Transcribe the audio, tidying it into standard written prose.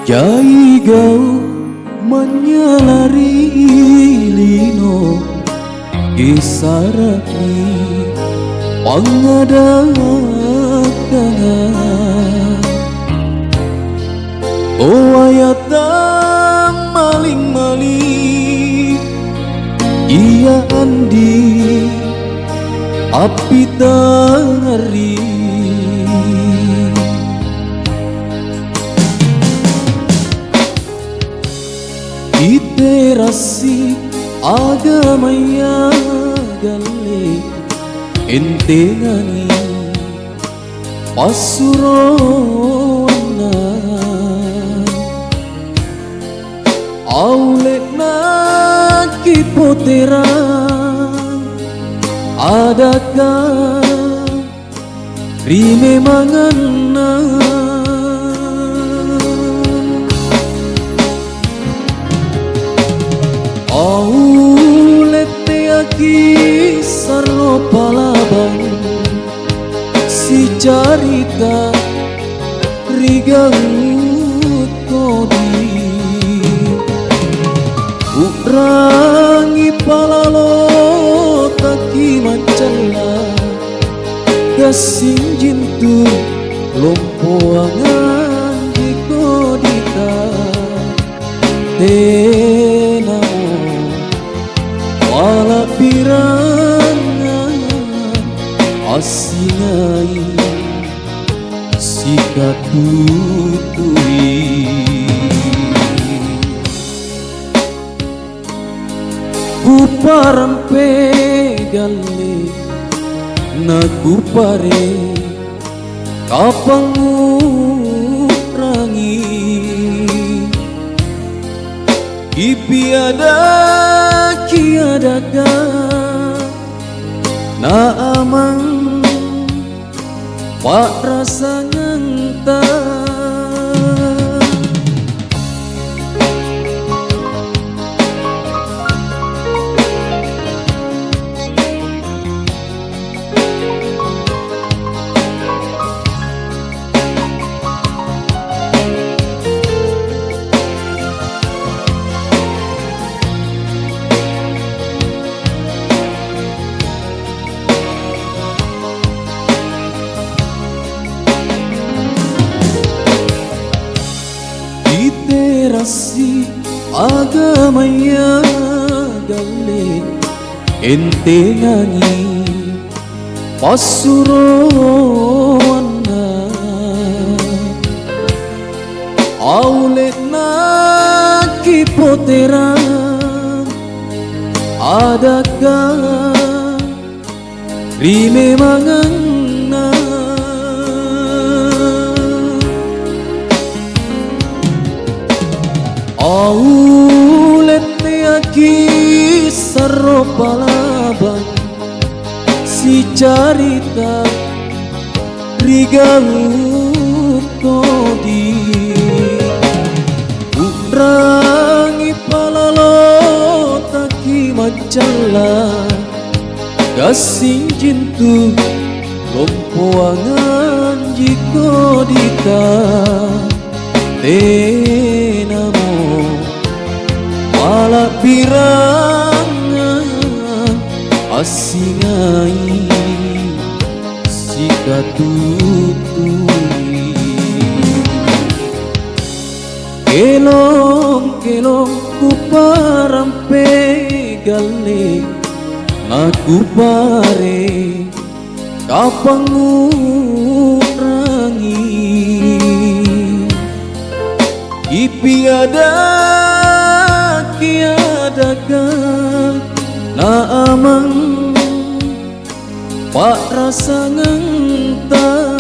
Jai gau menyalari lino kisaraki pangadakangan wayata maling-maling iya andi api tangari iterasi agamaya gale entengani pasurona aulekna kipotera adakah rime mangana aulete aki sarno palabang si carita rigaut kodi urangi palalo taki mancala gasing jintu lompoangan di kodita tenamo wala pirangan asingai sikatutui kuparampe gale na kupare kapangurangi ipiada kiadaga na amang pak rasa ngenta iterasi agamaya gale entengani pasurona aulekna kipotera adakah rime mangana aulete aki sarro palaban si carita rigaut kodi urangi palalo taki mancala gasing jintu lompoangan jikodita tenamo wala pirangan asingai sikatutui kelong-kelong kuparampe gale na kupare kapangurangi ipiada kiadakan na amang pak rasa ngenta